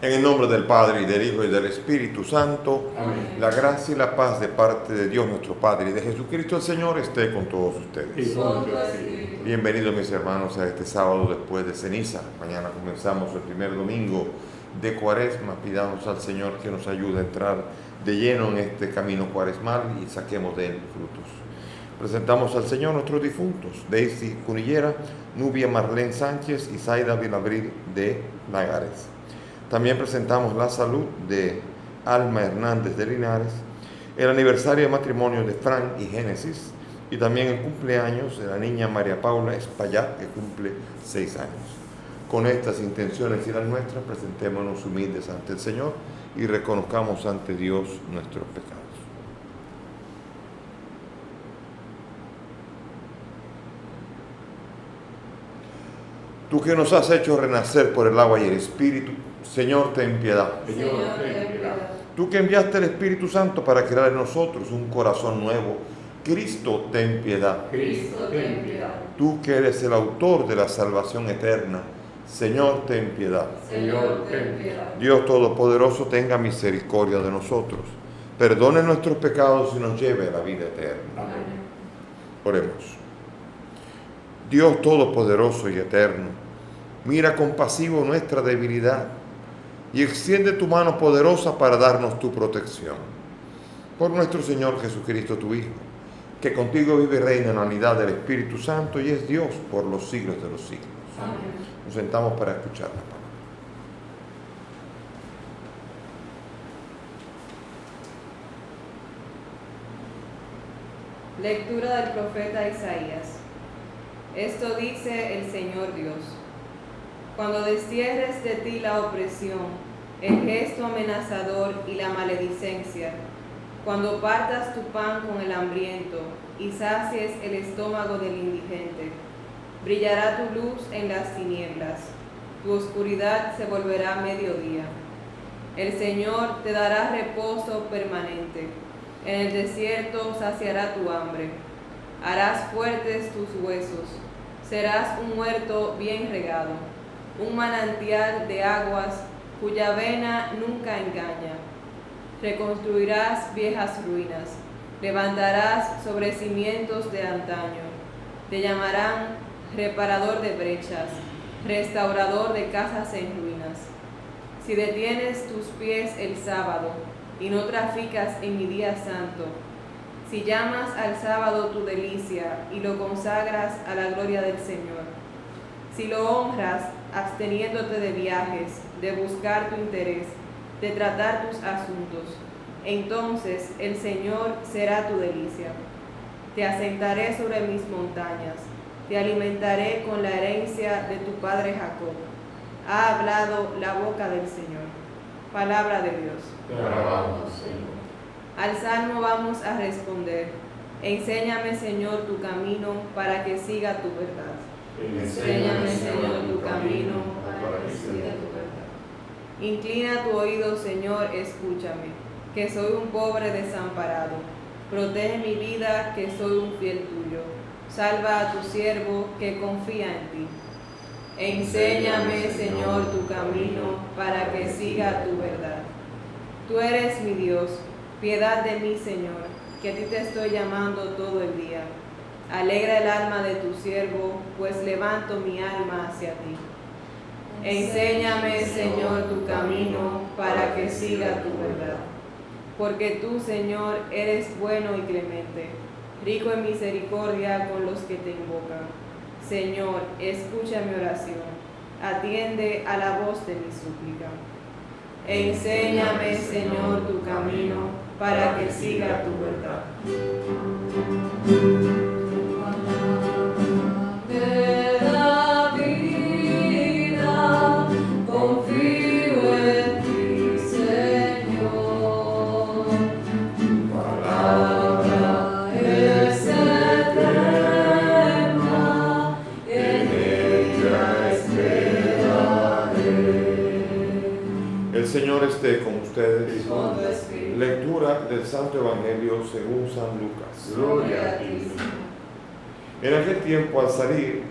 En el nombre del Padre, y del Hijo, y del Espíritu Santo. Amén. La gracia y la paz de parte de Dios nuestro Padre y de Jesucristo el Señor esté con todos ustedes. Y con tu espíritu. Bienvenidos mis hermanos a este sábado después de ceniza. Mañana comenzamos el primer domingo de Cuaresma. Pidamos al Señor que nos ayude a entrar de lleno en este camino cuaresmal y saquemos de él frutos. Presentamos al Señor nuestros difuntos: Daisy Cunillera, Nubia Marlene Sánchez y Zaida Vilabril de Nagares. También presentamos la salud de Alma Hernández de Linares, el aniversario de matrimonio de Fran y Génesis, y también el cumpleaños de la niña María Paula Espaillat, que cumple 6 años. Con estas intenciones y las nuestras, presentémonos humildes ante el Señor y reconozcamos ante Dios nuestros pecados. Tú que nos has hecho renacer por el agua y el Espíritu, Señor, ten piedad. Señor, ten piedad. Tú que enviaste el Espíritu Santo para crear en nosotros un corazón nuevo, Cristo, ten piedad. Cristo, ten piedad. Tú que eres el autor de la salvación eterna, Señor, ten piedad. Señor, ten piedad. Dios Todopoderoso, tenga misericordia de nosotros, perdone nuestros pecados y nos lleve a la vida eterna. Amén. Oremos. Dios Todopoderoso y eterno, mira compasivo nuestra debilidad y extiende tu mano poderosa para darnos tu protección. Por nuestro Señor Jesucristo, tu Hijo, que contigo vive y reina en la unidad del Espíritu Santo y es Dios por los siglos de los siglos. Amén. Nos sentamos para escuchar la palabra. Lectura del profeta Isaías. Esto dice el Señor Dios: cuando destierres de ti la opresión, el gesto amenazador y la maledicencia, cuando partas tu pan con el hambriento y sacies el estómago del indigente, brillará tu luz en las tinieblas, tu oscuridad se volverá mediodía. El Señor te dará reposo permanente, en el desierto saciará tu hambre, harás fuertes tus huesos, serás un huerto bien regado, un manantial de aguas cuya vena nunca engaña. Reconstruirás viejas ruinas, levantarás sobre cimientos de antaño. Te llamarán reparador de brechas, restaurador de casas en ruinas. Si detienes tus pies el sábado y no traficas en mi día santo, si llamas al sábado tu delicia y lo consagras a la gloria del Señor, si lo honras absteniéndote de viajes, de buscar tu interés, de tratar tus asuntos, entonces el Señor será tu delicia. Te asentaré sobre mis montañas, te alimentaré con la herencia de tu padre Jacob. Ha hablado la boca del Señor. Palabra de Dios. Te alabamos, Señor. Al salmo vamos a responder: enséñame, Señor, tu camino para que siga tu verdad. Enséñame, Señor, tu camino para que siga tu verdad. Inclina tu oído, Señor, escúchame, que soy un pobre desamparado. Protege mi vida, que soy un fiel tuyo. Salva a tu siervo, que confía en ti. Enséñame, Señor, tu camino para que siga tu verdad. Tú eres mi Dios. Piedad de mí, Señor, que a ti te estoy llamando todo el día. Alegra el alma de tu siervo, pues levanto mi alma hacia ti. Enséñame, Señor, tu camino para que siga tu verdad. Porque tú, Señor, eres bueno y clemente, rico en misericordia con los que te invocan. Señor, escucha mi oración, atiende a la voz de mi súplica. Enséñame, Señor, tu camino para que siga tu verdad. De la vida, confío en ti, Señor. Tu palabra es eterna, en ella esperaré. El Señor esté con ustedes. Con tu espíritu. Lectura del Santo Evangelio según San Lucas. Gloria a ti. En aquel tiempo, al salir,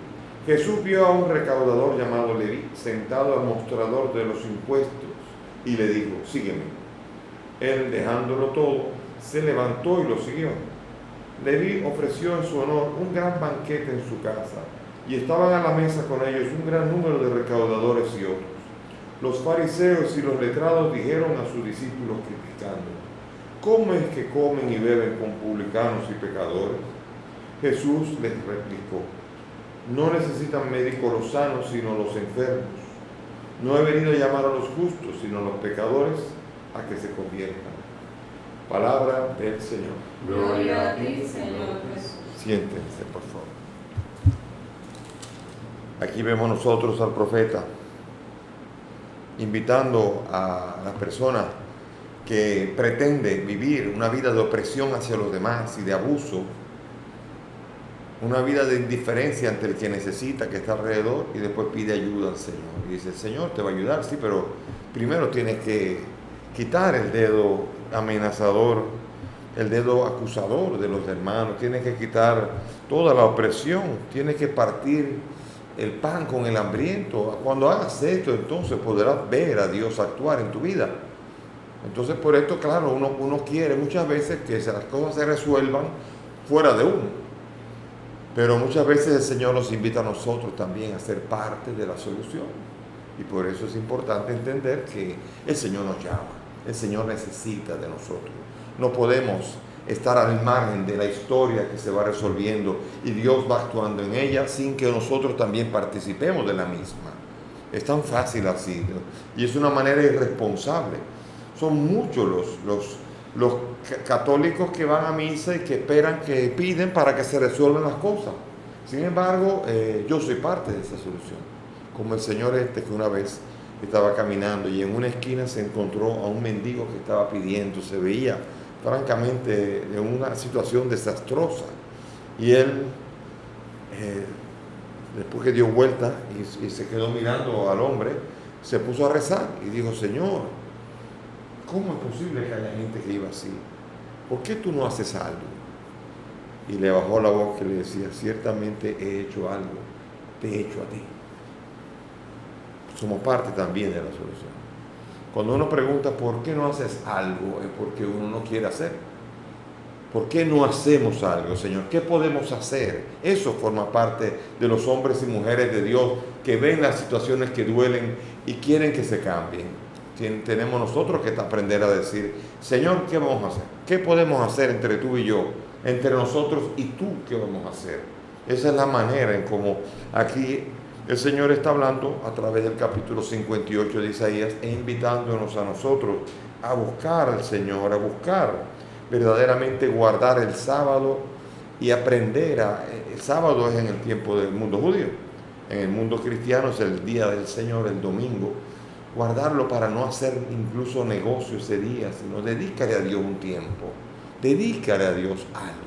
Jesús vio a un recaudador llamado Leví sentado al mostrador de los impuestos y le dijo, sígueme. Él, dejándolo todo, se levantó y lo siguió. Leví ofreció en su honor un gran banquete en su casa, y estaban a la mesa con ellos un gran número de recaudadores y otros. Los fariseos y los letrados dijeron a sus discípulos criticando, ¿cómo es que comen y beben con publicanos y pecadores? Jesús les replicó, no necesitan médicos los sanos, sino los enfermos. No he venido a llamar a los justos, sino a los pecadores a que se conviertan. Palabra del Señor. Gloria a ti, Señor Jesús. Siéntense, por favor. Aquí vemos nosotros al profeta invitando a las personas que pretende vivir una vida de opresión hacia los demás y de abuso, una vida de indiferencia ante el que necesita, que está alrededor, y después pide ayuda al Señor. Y dice, el Señor te va a ayudar, sí, pero primero tienes que quitar el dedo amenazador, el dedo acusador de los hermanos, tienes que quitar toda la opresión, tienes que partir el pan con el hambriento. Cuando hagas esto, entonces podrás ver a Dios actuar en tu vida. Entonces, por esto, claro, uno quiere muchas veces que las cosas se resuelvan fuera de uno. Pero muchas veces el Señor nos invita a nosotros también a ser parte de la solución. Y por eso es importante entender que el Señor nos llama, el Señor necesita de nosotros. No podemos estar al margen de la historia que se va resolviendo y Dios va actuando en ella sin que nosotros también participemos de la misma. Es tan fácil así, ¿no? Y es una manera irresponsable. Son muchos los católicos que van a misa y que esperan, que piden para que se resuelvan las cosas. Sin embargo, yo soy parte de esa solución. Como el señor que una vez estaba caminando y en una esquina se encontró a un mendigo que estaba pidiendo, se veía francamente en una situación desastrosa. Y él, después que dio vuelta y se quedó mirando al hombre, se puso a rezar y dijo, Señor, ¿cómo es posible que haya gente que iba así? ¿Por qué tú no haces algo? Y le bajó la voz que le decía, ciertamente he hecho algo, te he hecho a ti. Somos parte también de la solución. Cuando uno pregunta por qué no haces algo, es porque uno no quiere hacer. ¿Por qué no hacemos algo, Señor? ¿Qué podemos hacer? Eso forma parte de los hombres y mujeres de Dios que ven las situaciones que duelen y quieren que se cambien. Tenemos nosotros que aprender a decir, Señor, ¿qué vamos a hacer? ¿Qué podemos hacer entre tú y yo? Entre nosotros y tú, ¿qué vamos a hacer? Esa es la manera en cómo aquí el Señor está hablando a través del capítulo 58 de Isaías e invitándonos a nosotros a buscar al Señor, a buscar verdaderamente guardar el sábado y aprender el sábado es en el tiempo del mundo judío, en el mundo cristiano es el día del Señor, el domingo, guardarlo para no hacer incluso negocio ese día, sino dedícale a Dios un tiempo, dedícale a Dios algo.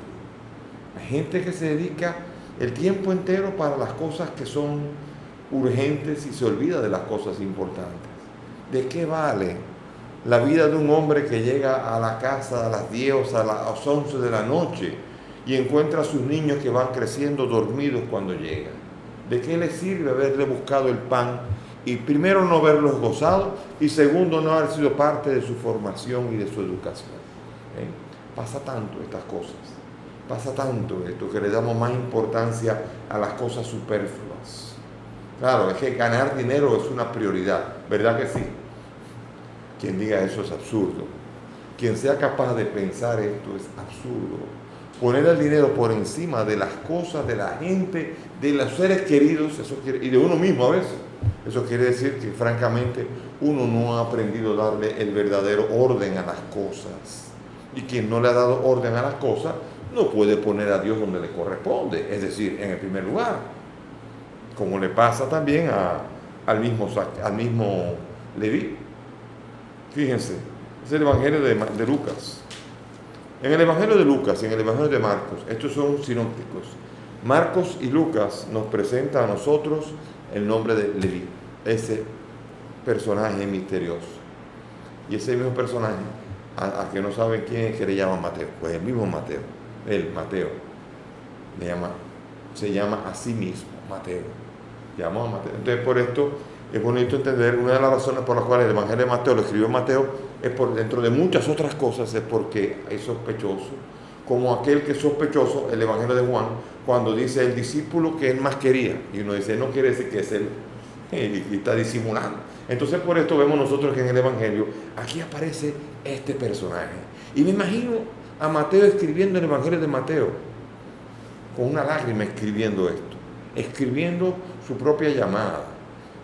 Hay gente que se dedica el tiempo entero para las cosas que son urgentes y se olvida de las cosas importantes. ¿De qué vale la vida de un hombre que llega a la casa a las 10 o a las 11 de la noche y encuentra a sus niños que van creciendo dormidos cuando llegan? ¿De qué le sirve haberle buscado el pan y primero no haberlos gozado y segundo no haber sido parte de su formación y de su educación? Pasa tanto estas cosas, pasa tanto esto que le damos más importancia a las cosas superfluas. Claro, es que ganar dinero es una prioridad, ¿verdad que sí? Quien diga eso es absurdo. Quien sea capaz de pensar esto es absurdo. Poner el dinero por encima de las cosas, de la gente, de los seres queridos, y de uno mismo a veces. Eso quiere decir que francamente uno no ha aprendido a darle el verdadero orden a las cosas. Y quien no le ha dado orden a las cosas no puede poner a Dios donde le corresponde, es decir, en el primer lugar. Como le pasa también al mismo Leví. Fíjense, es el Evangelio de Lucas. En el Evangelio de Lucas y en el Evangelio de Marcos, estos son sinópticos. Marcos y Lucas nos presentan a nosotros el nombre de Leví, ese personaje misterioso. Y ese mismo personaje, a que no saben quién es, que le llaman Mateo. Pues el mismo Mateo, Mateo, se llama a sí mismo Mateo. Llamó a Mateo. Entonces por esto es bonito entender, una de las razones por las cuales el Evangelio de Mateo lo escribió Mateo, es por dentro de muchas otras cosas, es porque es sospechoso, como aquel que es sospechoso, el Evangelio de Juan, cuando dice el discípulo que él más quería, y uno dice, no quiere decir que es él, y está disimulando. Entonces por esto vemos nosotros que en el Evangelio, aquí aparece este personaje, y me imagino a Mateo escribiendo el Evangelio de Mateo, con una lágrima escribiendo esto, escribiendo su propia llamada,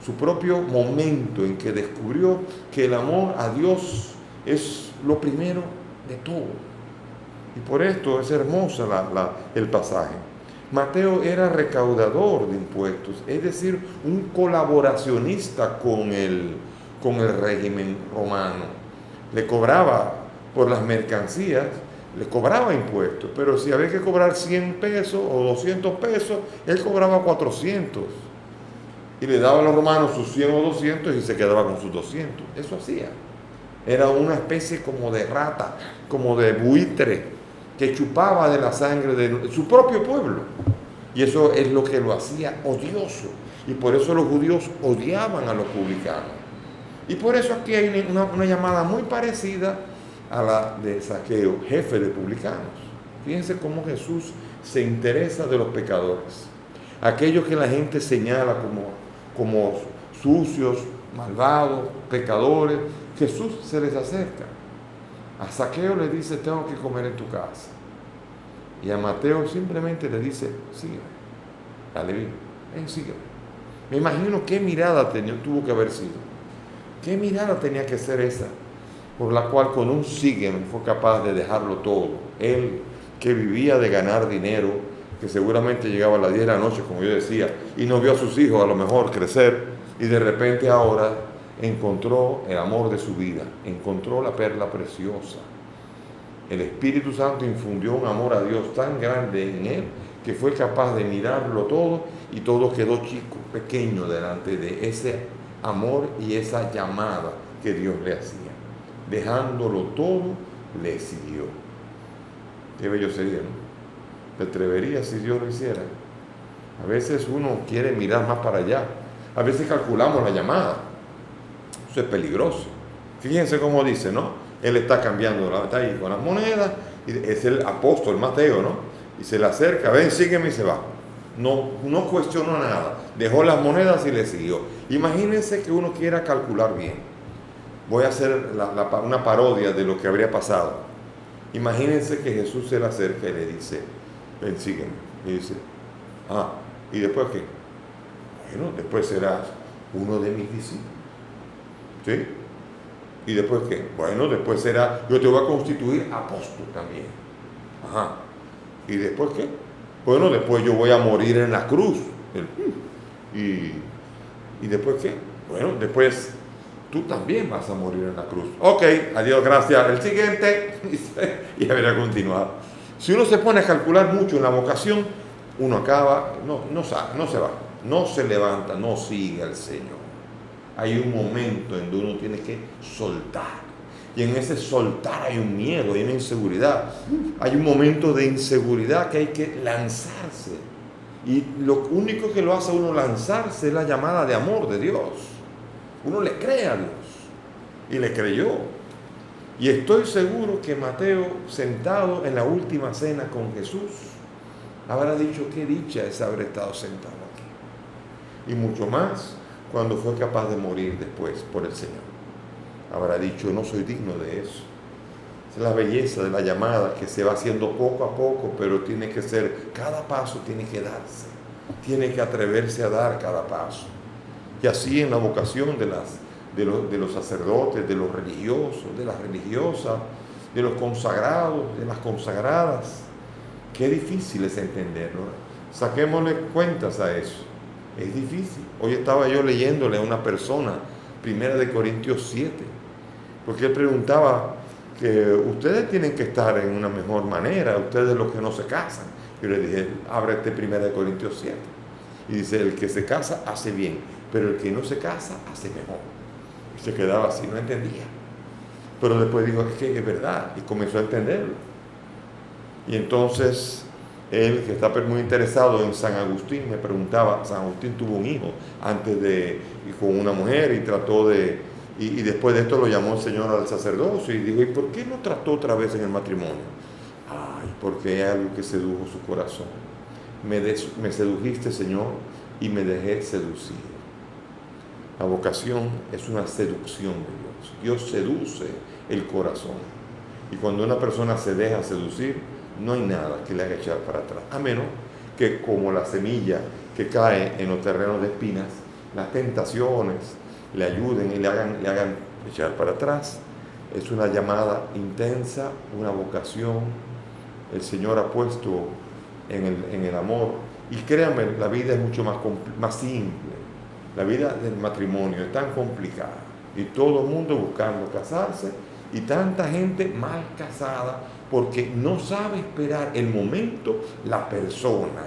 su propio momento en que descubrió que el amor a Dios es lo primero de todo. Y por esto es hermosa el pasaje. Mateo era recaudador de impuestos, es decir, un colaboracionista con el régimen romano. Le cobraba por las mercancías, le cobraba impuestos, pero si había que cobrar 100 pesos o 200 pesos, él cobraba 400. Y le daba a los romanos sus 100 o 200 y se quedaba con sus 200. Eso hacía. Era una especie como de rata, como de buitre, que chupaba de la sangre de su propio pueblo. Y eso es lo que lo hacía odioso. Y por eso los judíos odiaban a los publicanos. Y por eso aquí hay una llamada muy parecida a la de Zaqueo, jefe de publicanos. Fíjense cómo Jesús se interesa de los pecadores. Aquellos que la gente señala como sucios, malvados, pecadores, Jesús se les acerca. A Zaqueo le dice, tengo que comer en tu casa. Y a Mateo simplemente le dice, sígueme. Dale bien, ven, sígueme. Me imagino qué mirada tuvo que haber sido. ¿Qué mirada tenía que ser esa? Por la cual con un sígueme fue capaz de dejarlo todo. Él que vivía de ganar dinero, que seguramente llegaba a las 10 de la noche, como yo decía, y no vio a sus hijos a lo mejor crecer, y de repente ahora encontró el amor de su vida, encontró la perla preciosa. El Espíritu Santo infundió un amor a Dios tan grande en él, que fue capaz de mirarlo todo, y todo quedó chico, pequeño, delante de ese amor y esa llamada que Dios le hacía. Dejándolo todo, le siguió. Qué bello sería, ¿no? ¿Te atreverías si Dios lo hiciera? A veces uno quiere mirar más para allá. A veces calculamos la llamada. Eso es peligroso. Fíjense cómo dice, ¿no? Él está cambiando, está ahí con las monedas, y es el apóstol Mateo, ¿no? Y se le acerca, ven, sígueme, y se va. No cuestionó nada. Dejó las monedas y le siguió. Imagínense que uno quiera calcular bien. Voy a hacer una parodia de lo que habría pasado. Imagínense que Jesús se le acerca y le dice, ven, sígueme. Y dice, ¿y después qué? Bueno, después serás uno de mis discípulos. ¿Sí? ¿Y después qué? Bueno, después yo te voy a constituir apóstol también. ¿Y después qué? Bueno, después yo voy a morir en la cruz. ¿Y después qué? Bueno, después tú también vas a morir en la cruz. Ok, adiós, gracias. El siguiente. Y habría continuado. Si uno se pone a calcular mucho en la vocación, uno acaba, no se va, no se levanta, no sigue al Señor. Hay un momento en donde uno tiene que soltar. Y en ese soltar hay un miedo, hay una inseguridad. Hay un momento de inseguridad que hay que lanzarse. Y lo único que lo hace a uno lanzarse es la llamada de amor de Dios. Uno le cree a Dios. Y le creyó. Y estoy seguro que Mateo, sentado en la última cena con Jesús, habrá dicho, qué dicha es haber estado sentado aquí. Y mucho más cuando fue capaz de morir después por el Señor. Habrá dicho, no soy digno de eso. Es la belleza de la llamada que se va haciendo poco a poco, pero tiene que ser, cada paso tiene que darse. Tiene que atreverse a dar cada paso. Y así en la vocación de los sacerdotes, de los religiosos, de las religiosas, de los consagrados, de las consagradas. Qué difícil es entenderlo. Saquémosle cuentas a eso. Es difícil. Hoy estaba yo leyéndole a una persona, 1 Corintios 7, porque él preguntaba que ustedes tienen que estar en una mejor manera, ustedes los que no se casan. Yo le dije, ábrete 1 Corintios 7. Y dice, el que se casa hace bien, pero el que no se casa hace mejor. Y se quedaba así, no entendía. Pero después dijo, es que es verdad, y comenzó a entenderlo. Y entonces Él, que está muy interesado en San Agustín, me preguntaba, San Agustín tuvo un hijo con una mujer y trató de, y después de esto lo llamó el Señor al sacerdocio y dijo, ¿y por qué no trató otra vez en el matrimonio? Ay, porque hay algo que sedujo su corazón. Me sedujiste, Señor, y me dejé seducir. La vocación es una seducción de Dios. Dios seduce el corazón. Y cuando una persona se deja seducir, no hay nada que le haga echar para atrás. A menos que, como la semilla que cae en los terrenos de espinas, las tentaciones le ayuden y le hagan echar para atrás. Es una llamada intensa, una vocación. El Señor ha puesto en el amor. Y créanme, la vida es mucho más simple. La vida del matrimonio es tan complicada. Y todo el mundo buscando casarse. Y tanta gente mal casada porque no sabe esperar el momento, la persona.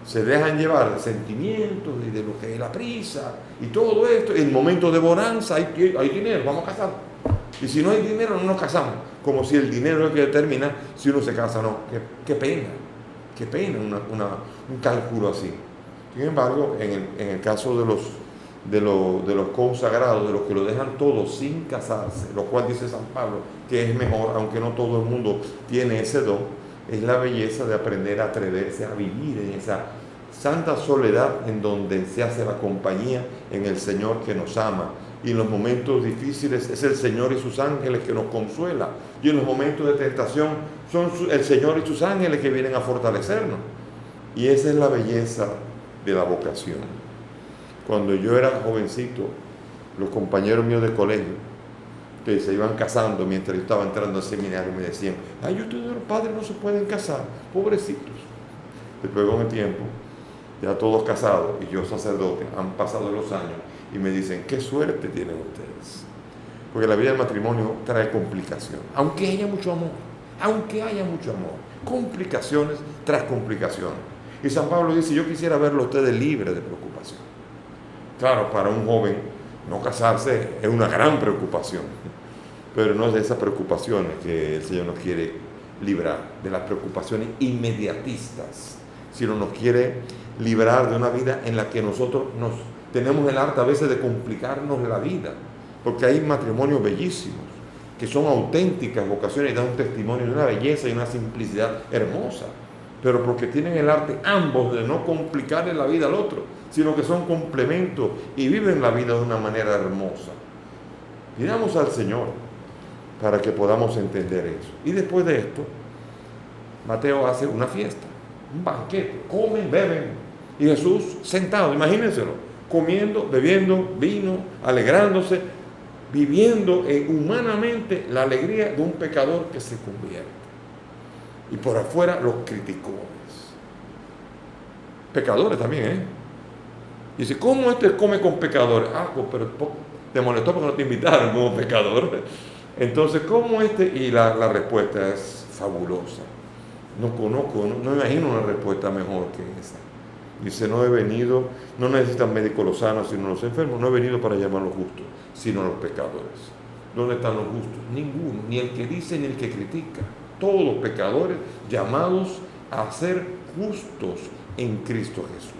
Se dejan llevar de sentimientos y de lo que es la prisa y todo esto. En el momento de bonanza hay dinero, vamos a casar. Y si no hay dinero, no nos casamos. Como si el dinero es el que determina si uno se casa o no. Qué pena un cálculo así. Sin embargo, en el caso de los consagrados, de los que lo dejan todo sin casarse, lo cual dice San Pablo que es mejor, aunque no todo el mundo tiene ese don, es la belleza de aprender a atreverse a vivir en esa santa soledad en donde se hace la compañía en el Señor que nos ama. Y en los momentos difíciles es el Señor y sus ángeles que nos consuela. Y en los momentos de tentación son el Señor y sus ángeles que vienen a fortalecernos. Y esa es la belleza de la vocación. Cuando yo era jovencito, los compañeros míos de colegio, que se iban casando mientras yo estaba entrando al seminario, me decían, ay, ustedes los padres no se pueden casar, pobrecitos. Después con el tiempo, ya todos casados, y yo sacerdote, han pasado los años, y me dicen, qué suerte tienen ustedes. Porque la vida del matrimonio trae complicaciones, aunque haya mucho amor, complicaciones tras complicaciones. Y San Pablo dice, yo quisiera verlo a ustedes libres de preocupación. Claro, para un joven no casarse es una gran preocupación, pero no es de esas preocupaciones que el Señor nos quiere librar, de las preocupaciones inmediatistas, sino nos quiere librar de una vida en la que nosotros tenemos el arte a veces de complicarnos la vida, porque hay matrimonios bellísimos, que son auténticas vocaciones y dan un testimonio de una belleza y una simplicidad hermosa, pero porque tienen el arte ambos de no complicarle la vida al otro, sino que son complementos y viven la vida de una manera hermosa. Pidamos al Señor para que podamos entender eso. Y después de esto, Mateo hace una fiesta, un banquete, comen, beben, y Jesús sentado, imagínenselo, comiendo, bebiendo vino, alegrándose, viviendo humanamente la alegría de un pecador que se convierte. Y por afuera los criticones. Pecadores también, ¿eh? Y dice, ¿cómo come con pecadores? Ah, pero te molestó porque no te invitaron como pecador. Entonces, ¿cómo Y la respuesta es fabulosa. No imagino una respuesta mejor que esa. Dice, no necesitan médicos los sanos, sino los enfermos. No he venido para llamar a los justos, sino a los pecadores. ¿Dónde están los justos? Ninguno, ni el que dice ni el que critica. Todos los pecadores llamados a ser justos en Cristo Jesús.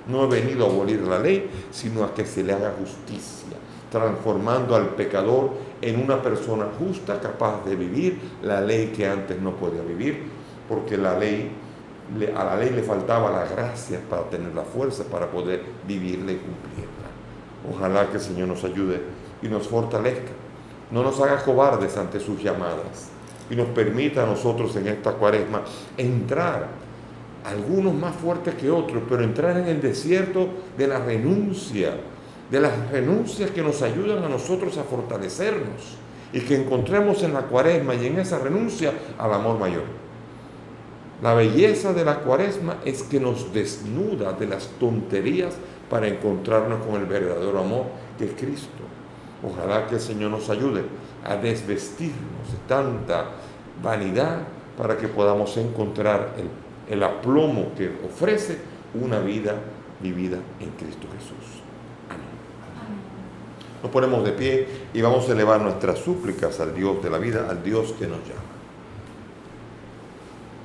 No he venido a abolir la ley, sino a que se le haga justicia, transformando al pecador en una persona justa, capaz de vivir la ley que antes no podía vivir, porque a la ley le faltaba la gracia para tener la fuerza para poder vivirla y cumplirla. Ojalá que el Señor nos ayude y nos fortalezca, no nos haga cobardes ante sus llamadas y nos permita a nosotros en esta cuaresma entrar, algunos más fuertes que otros, pero entrar en el desierto de la renuncia, de las renuncias que nos ayudan a nosotros a fortalecernos y que encontremos en la cuaresma y en esa renuncia al amor mayor. La belleza de la cuaresma es que nos desnuda de las tonterías para encontrarnos con el verdadero amor que es Cristo. Ojalá que el Señor nos ayude a desvestirnos de tanta vanidad para que podamos encontrar el aplomo que ofrece una vida vivida en Cristo Jesús. Amén. Nos ponemos de pie y vamos a elevar nuestras súplicas al Dios de la vida, al Dios que nos llama.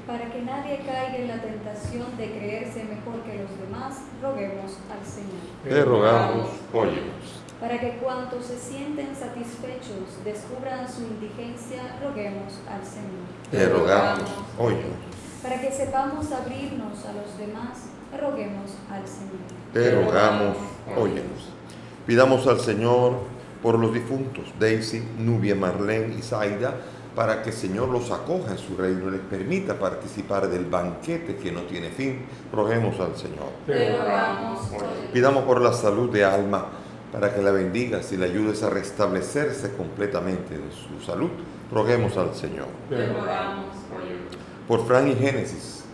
Para que nadie nadie caiga en la tentación de creerse mejor que los demás, roguemos al Señor. Te rogamos, óyenos. Para que cuantos se sienten satisfechos descubran su indigencia, roguemos al Señor. Te rogamos, óyenos. Para que sepamos abrirnos a los demás, roguemos al Señor. Te rogamos, óyenos. Pidamos al Señor por los difuntos, Daisy, Nubia, Marlene y Zaida, para que el Señor los acoja en su reino y les permita participar del banquete que no tiene fin. Roguemos al Señor. Te rogamos, óyenos. Pidamos por la salud de Alma, para que la bendigas y la ayudes a restablecerse completamente de su salud. Roguemos al Señor. Te rogamos, óyenos. Por Fran y Génesis,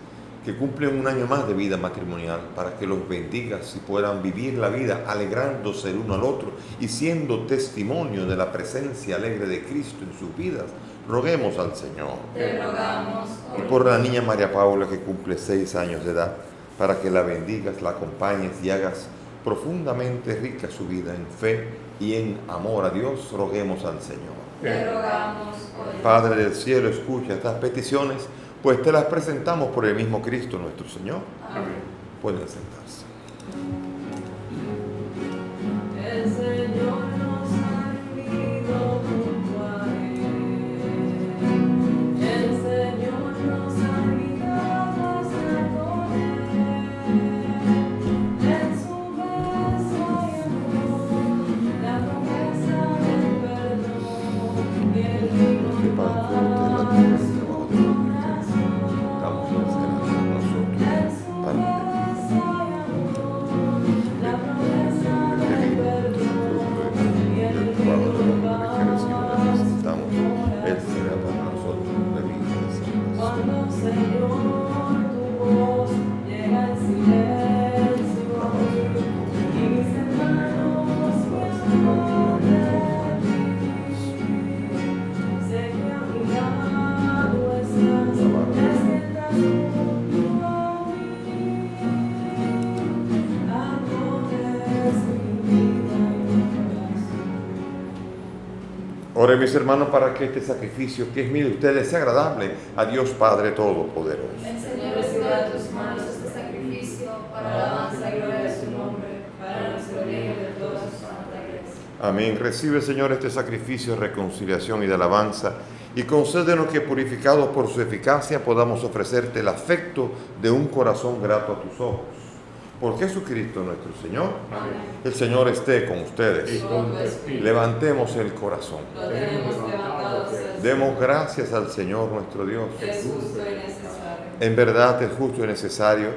que cumplen un año más de vida matrimonial, para que los bendigas y puedan vivir la vida alegrándose el uno al otro y siendo testimonio de la presencia alegre de Cristo en sus vidas. Roguemos al Señor. Te rogamos, Y óyenos. por la niña María Paula, que cumple 6 años de edad, para que la bendigas, la acompañes y hagas profundamente rica su vida en fe y en amor a Dios. Roguemos al Señor. Te rogamos, óyenos. Padre del cielo, escucha estas peticiones, pues te las presentamos por el mismo Cristo nuestro Señor. Amén. Pueden sentarse. El Señor nos ha unido junto a Él. El Señor nos ha invitado a estar con Él. En su beso y amor, la promesa del perdón y el vino Que para fuerte la tierra y trabajo de los hombres, damos al Señor nosotros, pan de la promesa del perdón y el trabajo del vino hombre que recibe la necesitamos. Él será para nosotros bebida de salvación. Cuando Señor tu voz llega en silencio y mis hermanos buscan de ti, sé que a mi lado estás, te sientas junto a mí, adores mi vida y mi corazón. Ore, mis hermanos, para que este sacrificio que es mío de ustedes sea agradable a Dios Padre Todopoderoso. El Señor reciba de tus manos este sacrificio para la alabanza y gloria de su nombre, para nuestro bien y de toda su santa iglesia. Amén. Recibe, Señor, este sacrificio de reconciliación y de alabanza y concédenos que, purificados por su eficacia, podamos ofrecerte el afecto de un corazón grato a tus ojos. Por Jesucristo nuestro Señor. Amén. El Señor esté con ustedes. Con tu espíritu. Levantemos el corazón. Lo tenemos levantado hacia el Demos gracias al Señor nuestro Dios. que es justo y necesario. En verdad es justo y necesario.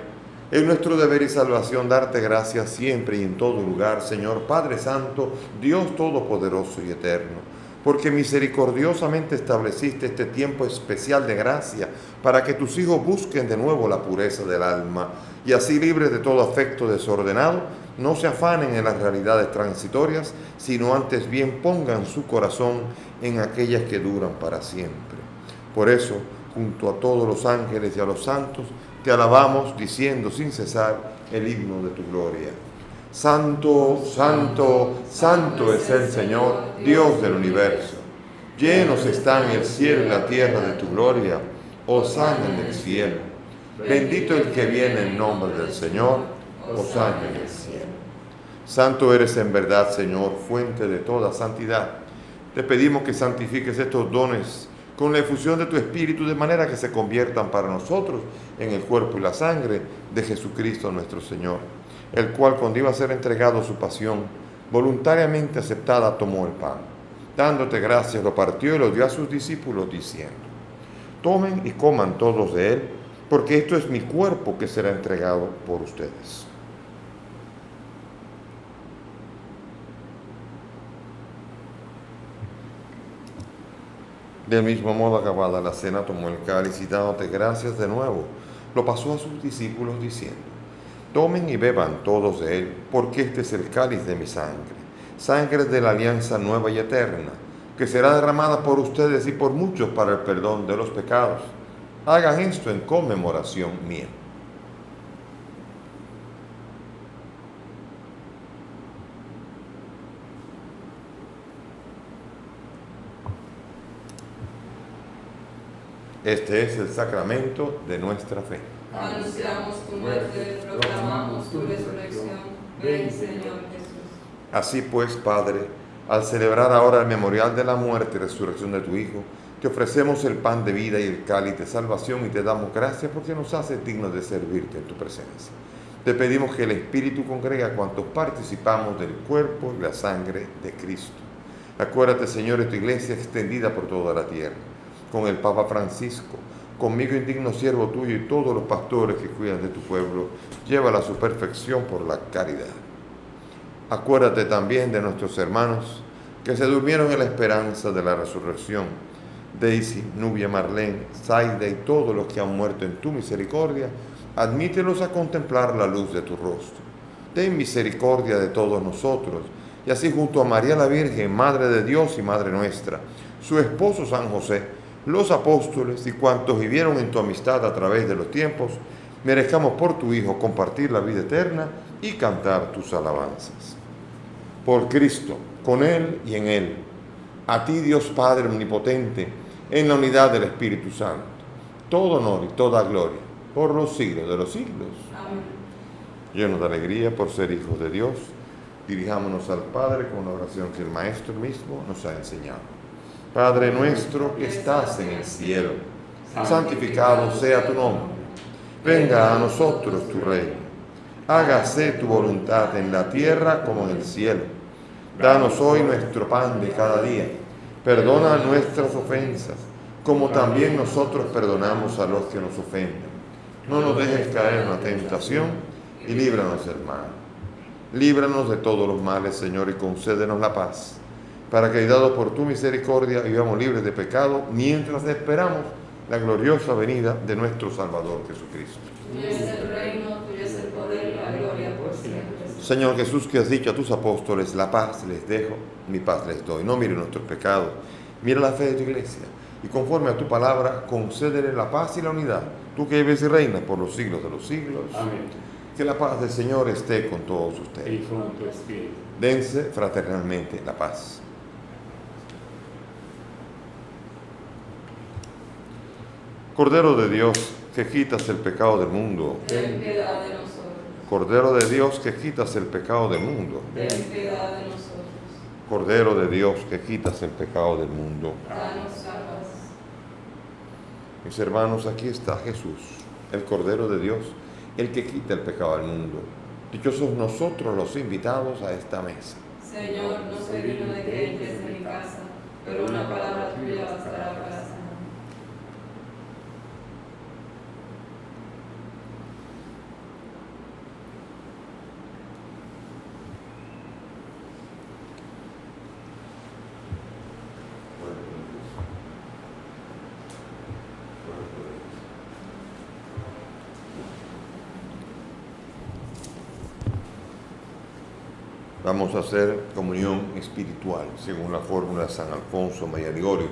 Es nuestro deber y salvación darte gracias siempre y en todo lugar, Señor Padre Santo, Dios Todopoderoso y Eterno, porque misericordiosamente estableciste este tiempo especial de gracia para que tus hijos busquen de nuevo la pureza del alma y así, libres de todo afecto desordenado, no se afanen en las realidades transitorias, sino antes bien pongan su corazón en aquellas que duran para siempre. Por eso, junto a todos los ángeles y a los santos, te alabamos diciendo sin cesar el himno de tu gloria. Santo, santo, santo es el Señor, Dios del universo. Llenos están el cielo y la tierra de tu gloria. Hosana en el cielo. Bendito el que viene en nombre del Señor. Hosana en el cielo. Santo eres en verdad, Señor, fuente de toda santidad. Te pedimos que santifiques estos dones con la efusión de tu Espíritu, de manera que se conviertan para nosotros en el cuerpo y la sangre de Jesucristo nuestro Señor, el cual, cuando iba a ser entregado a su pasión, voluntariamente aceptada, tomó el pan. Dándote gracias, lo partió y lo dio a sus discípulos, diciendo: tomen y coman todos de él, porque esto es mi cuerpo que será entregado por ustedes. Del mismo modo, acabada la cena, tomó el cáliz y dándote gracias de nuevo, lo pasó a sus discípulos diciendo: tomen y beban todos de él, porque este es el cáliz de mi sangre, sangre de la alianza nueva y eterna, que será derramada por ustedes y por muchos para el perdón de los pecados. Hagan esto en conmemoración mía. Este es el sacramento de nuestra fe. Anunciamos tu muerte, proclamamos tu resurrección. Ven, Señor Jesús. Así pues, Padre, al celebrar ahora el memorial de la muerte y resurrección de tu Hijo, te ofrecemos el pan de vida y el cáliz de salvación y te damos gracias porque nos haces dignos de servirte en tu presencia. Te pedimos que el Espíritu congregue a cuantos participamos del cuerpo y la sangre de Cristo. Acuérdate, Señor, de tu iglesia extendida por toda la tierra, con el Papa Francisco, conmigo indigno siervo tuyo y todos los pastores que cuidan de tu pueblo, llévala a su perfección por la caridad. Acuérdate también de nuestros hermanos que se durmieron en la esperanza de la resurrección, Daisy, Nubia, Marlene, Zaida y todos los que han muerto en tu misericordia, admítelos a contemplar la luz de tu rostro. Ten misericordia de todos nosotros, y así junto a María la Virgen, Madre de Dios y Madre nuestra, su esposo San José, los apóstoles y cuantos vivieron en tu amistad a través de los tiempos, merezcamos por tu Hijo compartir la vida eterna y cantar tus alabanzas. Por Cristo, con Él y en Él, a ti Dios Padre Omnipotente, en la unidad del Espíritu Santo, todo honor y toda gloria, por los siglos de los siglos. Amén. Llenos de alegría por ser hijos de Dios, dirijámonos al Padre con la oración que el Maestro mismo nos ha enseñado. Padre nuestro que estás en el cielo, santificado sea tu nombre. Venga a nosotros tu reino. Hágase tu voluntad en la tierra como en el cielo. Danos hoy nuestro pan de cada día. Perdona nuestras ofensas, como también nosotros perdonamos a los que nos ofenden. No nos dejes caer en la tentación y líbranos del mal. Líbranos de todos los males, Señor, y concédenos la paz, para que, ayudados por tu misericordia, vivamos libres de pecado, mientras esperamos la gloriosa venida de nuestro Salvador Jesucristo. Tuyo es el reino, tuyo es el poder y la gloria por siempre. Señor Jesús, que has dicho a tus apóstoles, la paz les dejo, mi paz les doy. No mire nuestros pecados, mira la fe de tu iglesia, y conforme a tu palabra, concédele la paz y la unidad, tú que vives y reinas por los siglos de los siglos. Amén. Que la paz del Señor esté con todos ustedes. Y con tu espíritu. Dense fraternalmente la paz. Cordero de Dios, que quitas el pecado del mundo. Ten piedad de nosotros. Cordero de Dios, que quitas el pecado del mundo. Ten piedad de nosotros. Cordero de Dios, que quitas el pecado del mundo. Danos la paz. Mis hermanos, aquí está Jesús, el Cordero de Dios, el que quita el pecado del mundo. Dichosos nosotros los invitados a esta mesa. Señor, no soy digno de que entres en mi casa, pero una palabra tuya bastará para sanar. Vamos a hacer comunión espiritual, según la fórmula de San Alfonso María Ligorio,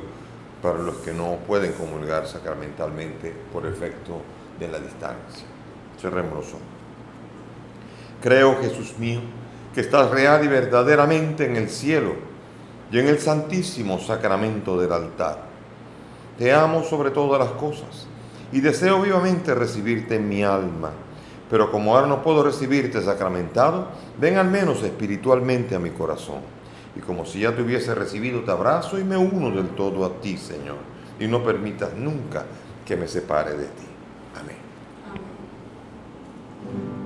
para los que no pueden comulgar sacramentalmente por efecto de la distancia. Cerremos los ojos. Creo, Jesús mío, que estás real y verdaderamente en el cielo y en el santísimo sacramento del altar. Te amo sobre todas las cosas y deseo vivamente recibirte en mi alma. Pero como ahora no puedo recibirte sacramentado, ven al menos espiritualmente a mi corazón. Y como si ya te hubiese recibido, te abrazo y me uno del todo a ti, Señor. Y no permitas nunca que me separe de ti. Amén. Amén.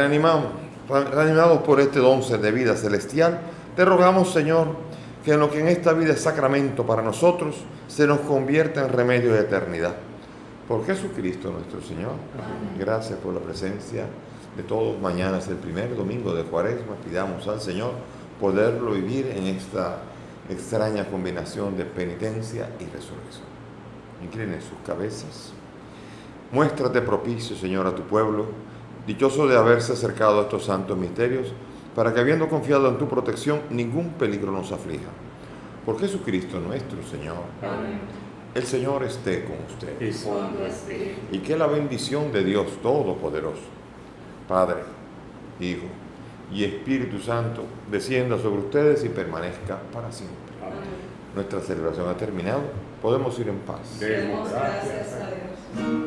reanimados por este don de vida celestial, te rogamos, Señor, que en lo que en esta vida es sacramento para nosotros, se nos convierta en remedio de eternidad. Por Jesucristo nuestro Señor. Amén. Gracias por la presencia de todos. Mañana es el primer domingo de Cuaresma. Pidamos al Señor poderlo vivir en esta extraña combinación de penitencia y resurrección. Inclinen sus cabezas. Muéstrate propicio, Señor, a tu pueblo, dichoso de haberse acercado a estos santos misterios, para que, habiendo confiado en tu protección, ningún peligro nos aflija. Por Jesucristo nuestro Señor. Amén. El Señor esté con ustedes. Con tu espíritu. Y que la bendición de Dios Todopoderoso, Padre, Hijo y Espíritu Santo, descienda sobre ustedes y permanezca para siempre. Amén. Nuestra celebración ha terminado. Podemos ir en paz. Demos gracias a Dios.